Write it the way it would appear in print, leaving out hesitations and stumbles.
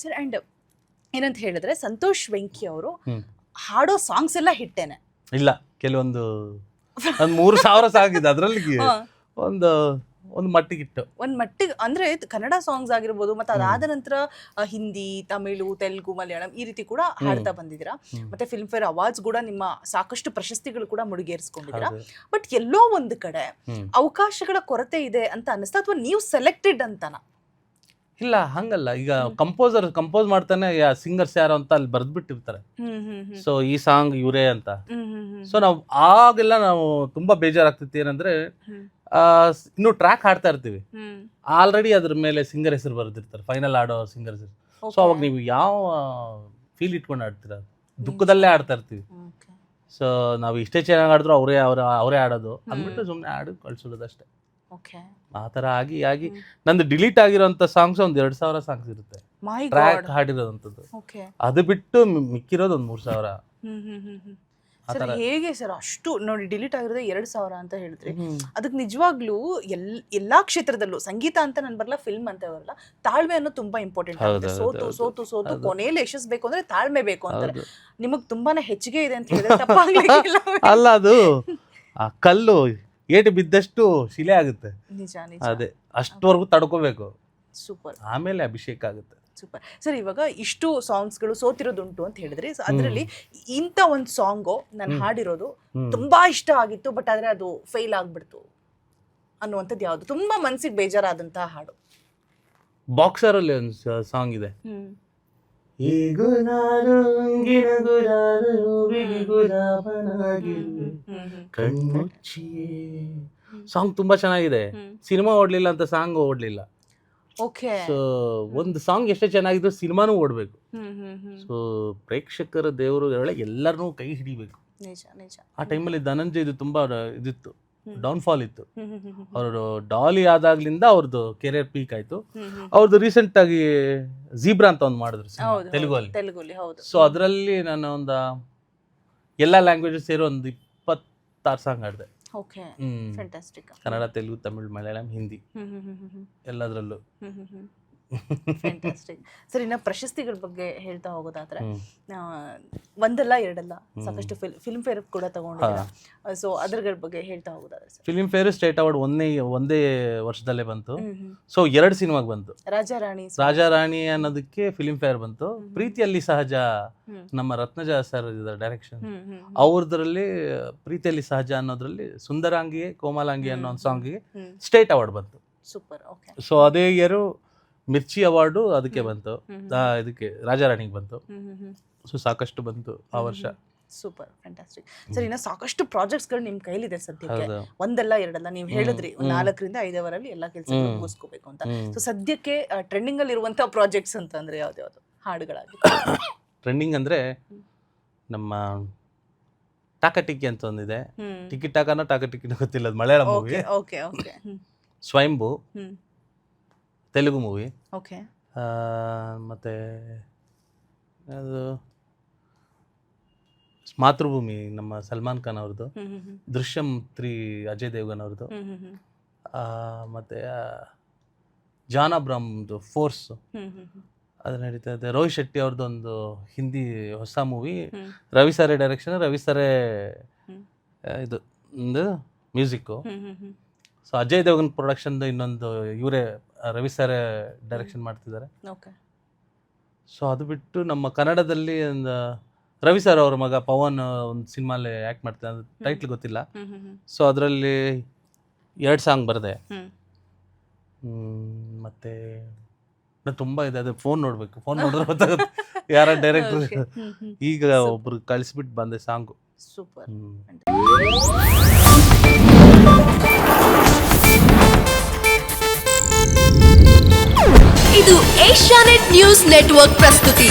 Sir and ಏನಂತ ಹೇಳಿದ್ರೆ ಸಂತೋಷ್ ವೆಂಕಿ ಅವರು ಹಾಡೋ ಸಾಂಗ್ಸ್ ಎಲ್ಲ ಹಿಟ್ಟೇನೆ ಇಲ್ಲ, ಕೆಲವೊಂದು 3,000 ಸಾಂಗ್ ಇದೆ ಅದರಲ್ಲಿ ಒಂದು ಮಟ್ಟಿಗಿಟ್ಟು ಒಂದ್ ಮಟ್ಟಿಗೆ ಅಂದ್ರೆ ಕನ್ನಡ ಸಾಂಗ್ಸ್ ಆಗಿರ್ಬೋದು, ಮತ್ತೆ ಅದಾದ ನಂತರ ಹಿಂದಿ, ತಮಿಳು, ತೆಲುಗು, ಮಲಯಾಳಂ ಈ ರೀತಿ ಕೂಡ ಹಾಡ್ತಾ ಬಂದಿದ್ದೀರಾ. ಮತ್ತೆ ಫಿಲ್ಮ್ ಫೇರ್ ಅವಾರ್ಡ್ಸ್ ಕೂಡ ನಿಮ್ಮ ಸಾಕಷ್ಟು ಪ್ರಶಸ್ತಿಗಳು ಕೂಡ ಮುಡಿಗೇರಿಸ್ಕೊಂಡಿದ್ದೀರಾ. ಬಟ್ ಎಲ್ಲೋ ಒಂದು ಕಡೆ ಅವಕಾಶಗಳ ಕೊರತೆ ಇದೆ ಅಂತ ಅನಿಸ್ತಾ, ಅಥವಾ ನೀವು ಸೆಲೆಕ್ಟೆಡ್ ಅಂತನ? ಇಲ್ಲ, ಹಂಗಲ್ಲ. ಈಗ ಕಂಪೋಸ್ ಮಾಡ್ತಾನೆ ಸಿಂಗರ್ಸ್ ಯಾರು ಅಂತ ಅಲ್ಲಿ ಬರ್ದ್ಬಿಟ್ಟಿರ್ತಾರೆ. ಸೊ ಈ ಸಾಂಗ್ ಇವರೇ ಅಂತ. ಸೊ ನಾವು ಆಗೆಲ್ಲ ನಾವು ತುಂಬಾ ಬೇಜಾರಾಗ್ತಿತ್ತು. ಏನಂದ್ರೆ ಇನ್ನು ಟ್ರ್ಯಾಕ್ ಹಾಡ್ತಾ ಇರ್ತೀವಿ, ಆಲ್ರೆಡಿ ಅದ್ರ ಮೇಲೆ ಸಿಂಗರ್ ಹೆಸರು ಬರ್ದಿರ್ತಾರೆ, ಫೈನಲ್ ಆಡೋ ಸಿಂಗರ್ ಹೆಸರು. ಸೊ ಅವಾಗ ನೀವು ಯಾವ ಫೀಲ್ ಇಟ್ಕೊಂಡು ಆಡ್ತೀರ? ದುಃಖದಲ್ಲೇ ಆಡ್ತಾ ಇರ್ತೀವಿ. ಸೊ ನಾವು ಇಷ್ಟೇ ಚೆನ್ನಾಗಿ ಆಡಿದ್ರು ಅವರೇ ಆಡೋದು ಅಂದ್ಬಿಟ್ಟು ಸುಮ್ಮನೆ ಆಡಿ ಕಳ್ಸೋದು ಅಷ್ಟೇ. ಆ ಥರ ಆಗಿ ನಂದು ಡಿಲೀಟ್ ಆಗಿರೋಂಥ ಸಾಂಗ್ಸ್ ಒಂದು 2,000 ಸಾಂಗ್ಸ್ ಇರುತ್ತೆ, ಟ್ರ್ಯಾಕ್ ಹಾಡಿರೋದಂಥದ್ದು. ಅದು ಬಿಟ್ಟು ಮಿಕ್ಕಿರೋದು ಒಂದು 3,000. ಸರ್ ಹೇಗೆ ಸರ್ ಅಷ್ಟು ನೋಡಿ ಡಿಲೀಟ್ ಆಗಿರೋದೇ 2,000 ಅಂತ ಹೇಳಿದ್ರಿ. ಅದಕ್ಕೆ ನಿಜವಾಗ್ಲೂ ಎಲ್ಲಾ ಕ್ಷೇತ್ರದಲ್ಲೂ ಸಂಗೀತ ಅಂತ ನನ್ ಬರಲ್ಲ, ಫಿಲ್ಮ್ ಅಂತ ಬರಲ್ಲ, ತಾಳ್ಮೆ ಅನ್ನೋದು ತುಂಬಾ ಇಂಪಾರ್ಟೆಂಟ್ ಆಗುತ್ತೆ. ಸೋತು ಕೊನೆಯಲ್ಲಿ ಯಶಸ್ಬೇಕು ಅಂದ್ರೆ ತಾಳ್ಮೆ ಬೇಕು ಅಂತಾರೆ. ನಿಮಗ್ ತುಂಬಾನೇ ಹೆಚ್ಚಿಗೆ ಇದೆ ಅಂತ ಹೇಳಿದ್ರೆ ತಪ್ಪಾಗ್ಲಿಕ್ಕಿಲ್ಲ. ಅಲ್ಲ, ಅದು ಆ ಕಲ್ಲು ಏಟು ಬಿದ್ದಷ್ಟು ಶಿಲೆ ಆಗುತ್ತೆ. ನಿಜ. ಅದೇ ಅಷ್ಟವರೆಗೂ ತಡ್ಕೋಬೇಕು, ಸೂಪರ್, ಆಮೇಲೆ ಅಭಿಷೇಕ ಆಗುತ್ತೆ. ಸೂಪರ್. ಸರ್ ಇವಾಗ ಇಷ್ಟು ಸಾಂಗ್ಸ್ಗಳು ಸೋತಿರೋದುಂಟು ಅಂತ ಹೇಳಿದ್ರಿ. ಅದರಲ್ಲಿ ಇಂಥ ಒಂದು ಸಾಂಗು ನಾನು ಹಾಡಿರೋದು ತುಂಬಾ ಇಷ್ಟ ಆಗಿತ್ತು, ಬಟ್ ಆದ್ರೆ ಅದು ಫೇಲ್ ಆಗ್ಬಿಡ್ತು ಅನ್ನುವಂಥದ್ದು ಯಾವುದು? ತುಂಬಾ ಮನ್ಸಿಗೆ ಬೇಜಾರಾದಂತಹ ಹಾಡು. ಬಾಕ್ಸರ್ ಅಲ್ಲಿ ಒಂದು ಸಾಂಗ್ ಇದೆ, ಸಾಂಗ್ ತುಂಬಾ ಚೆನ್ನಾಗಿದೆ. ಸಿನಿಮಾ ಓಡ್ಲಿಲ್ಲ ಅಂತ ಸಾಂಗ್ ಓಡ್ಲಿಲ್ಲ. ಸೊ ಒಂದು ಸಾಂಗ್ ಎಷ್ಟೇ ಚೆನ್ನಾಗಿದ್ರು ಸಿನಿಮಾನೂ ಓಡ್ಬೇಕು. ಸೊ ಪ್ರೇಕ್ಷಕರ ದೇವರು ಎಲ್ಲರನ್ನೂ ಕೈ ಹಿಡಿಬೇಕು. ಆ ಟೈಮಲ್ಲಿ ಧನಂಜಯ್ ಇದು ತುಂಬಾ ಇದಿತ್ತು, ಡೌನ್ಫಾಲ್ ಇತ್ತು. ಅವರು ಡಾಲಿ ಆದಾಗ್ಲಿಂದ ಅವ್ರದ್ದು ಕೆರಿಯರ್ ಪೀಕ್ ಆಯ್ತು. ಅವ್ರದ್ದು ರೀಸೆಂಟ್ ಆಗಿ ಝೀಬ್ರಾ ಅಂತ ಒಂದು ಮಾಡಿದ್ರು ತೆಲುಗಲ್ಲಿ. ಸೊ ಅದರಲ್ಲಿ ನಾನು ಒಂದು ಎಲ್ಲ ಲ್ಯಾಂಗ್ವೇಜಸ್ ಸೇರಿ ಒಂದು 26 ಸಾಂಗ್ ಆಡಿದೆ. ಕನ್ನಡ, ತೆಲುಗು, ತಮಿಳ್, ಮಲಯಾಳಂ, ಹಿಂದಿ ಎಲ್ಲದರಲ್ಲೂ. ಸರ್ ಇನ್ನ ಪ್ರಶಸ್ತಿಗಳ ಬಗ್ಗೆ ಹೇಳ್ತಾ ಹೋಗೋದಾದ್ರೆ, ಒಂದಲ್ಲ ಎರಡಲ್ಲ ಸಾಕಷ್ಟು ಫಿಲ್ಮ್ ಫೇರ್ ಕೂಡ ತಗೊಂಡಿದ್ದೀರಾ. ಸೊ ಅದ್ರ ಬಗ್ಗೆ ಹೇಳ್ತಾ ಹೋಗೋದಾದ್ರೆ, ಫಿಲ್ಮ್ ಫೇರ್ ಸ್ಟೇಟ್ ಅವಾರ್ಡ್ ಒಂದೇ ವರ್ಷದಲ್ಲೇ ಬಂತು. ಸೊ 2 ಸಿನಿಮಾಗೆ ಬಂತು. ರಾಜಾರಾಣಿ ಅನ್ನೋದಕ್ಕೆ ಫಿಲ್ಮ್ ಫೇರ್ ಬಂತು. ಪ್ರೀತಿಯಲ್ಲಿ ಸಹಜ, ನಮ್ಮ ರತ್ನಜ ಸರ್ ಡೈರೆಕ್ಷನ್, ಅವ್ರದ್ರಲ್ಲಿ ಪ್ರೀತಿಯಲ್ಲಿ ಸಹಜ ಅನ್ನೋದ್ರಲ್ಲಿ ಸುಂದರಾಂಗಿ ಕೋಮಲಾಂಗಿ ಅನ್ನೋ ಒಂದು ಸಾಂಗಿಗೆ ಸ್ಟೇಟ್ ಅವಾರ್ಡ್ ಬಂತು. ಸೂಪರ್. ಸೊ ಅದೇ ಇಯರು ಮಿರ್ಚಿ ಅವಾರ್ಡು ಅದಕ್ಕೆ ಬಂತು, ಇದಕ್ಕೆ ರಾಜಾರಾಣಿಗೆ ಬಂತು. ಸೊ ಸಾಕಷ್ಟು ಬಂತು ಆ ವರ್ಷ. Super, fantastic. ಸರ್ ಇನ್ನ ಸಾಕಷ್ಟು ಪ್ರಾಜೆಕ್ಟ್ಸ್ಗಳು ನಿಮ್ ಕೈಲಿದೆ ಸದ್ಯಕ್ಕೆ, ಒಂದಲ್ಲ ಎರಡಲ್ಲ. ನೀವು ಹೇಳಿದ್ರಿ 4ರಿಂದ 5 ಅವರಲ್ಲಿ ಎಲ್ಲ ಕೆಲಸ ಮುಗಿಸ್ಕೋಬೇಕು ಅಂತ. ಸೊ ಸದ್ಯಕ್ಕೆ ಟ್ರೆಂಡಿಂಗ್ ಅಲ್ಲಿ ಇರುವಂತಹ ಪ್ರಾಜೆಕ್ಟ್ಸ್ ಅಂತಂದ್ರೆ ಯಾವ್ದು ಹಾಡುಗಳಾಗಿ? ಟ್ರೆಂಡಿಂಗ್ ಅಂದ್ರೆ ನಮ್ಮ ಟಾಕಟಿಕ್ಕಿ ಅಂತ ಒಂದಿದೆ. ಟಿಕಿ ಟಾಕನೋ ಟಾಕಟಿಕ್ಕಿನೋ ಗೊತ್ತಿಲ್ಲ, ಅದು ಮಲಯಾಳಂ ಮೂವಿ. ಸ್ವಯಂಭೂ ತೆಲುಗು ಮೂವಿ. ಮತ್ತೆ ಅದು ಮಾತೃಭೂಮಿ ನಮ್ಮ ಸಲ್ಮಾನ್ ಖಾನ್ ಅವ್ರದ್ದು. ದೃಶ್ಯಂ 3 ಅಜಯ್ ದೇವ್ಗನ್ ಅವ್ರದ್ದು. ಮತ್ತೆ ಜಾನ್ ಅಬ್ರಾಮ್ದು ಫೋರ್ಸ್ ಅದು ನಡೀತಾ ಇದೆ. ರೋಹಿತ್ ಶೆಟ್ಟಿ ಅವ್ರದ್ದು ಒಂದು ಹಿಂದಿ ಹೊಸ ಮೂವಿ, ರವಿ ಸರೇ ಡೈರೆಕ್ಷನ್, ರವಿ ಸರೇ ಇದು ಒಂದು ಮ್ಯೂಸಿಕ್ಕು. ಸೊ ಅಜಯ್ ದೇವ್ಗನ್ ಪ್ರೊಡಕ್ಷನ್ದು ಇನ್ನೊಂದು ಇವರೇ ರವಿ ಸರ್ ಡೈರೆಕ್ಷನ್ ಮಾಡ್ತಿದ್ದಾರೆ. ಸೊ ಅದು ಬಿಟ್ಟು ನಮ್ಮ ಕನ್ನಡದಲ್ಲಿ ಒಂದು ರವಿ ಸರ್ ಅವ್ರ ಮಗ ಪವನ್ ಒಂದು ಸಿನಿಮಾಲಿ ಆ್ಯಕ್ಟ್ ಮಾಡ್ತಾರೆ, ಅದು ಟೈಟ್ಲ್ ಗೊತ್ತಿಲ್ಲ. ಸೊ ಅದರಲ್ಲಿ 2 ಸಾಂಗ್ ಬರದೆ. ಮತ್ತೆ ತುಂಬ ಇದೆ, ಅದು ಫೋನ್ ನೋಡಬೇಕು, ಫೋನ್ ನೋಡಿದ್ರೆ ಗೊತ್ತಾಗುತ್ತೆ ಯಾರ ಡೈರೆಕ್ಟರ್. ಈಗ ಒಬ್ರು ಕಳಿಸ್ಬಿಟ್ಟು ಬಂದೆ ಸಾಂಗು. ಸೂಪರ್. ಇದು ಏಷ್ಯಾನೆಟ್ ನ್ಯೂಸ್ ನೆಟ್ವರ್ಕ್ ಪ್ರಸ್ತುತಿ.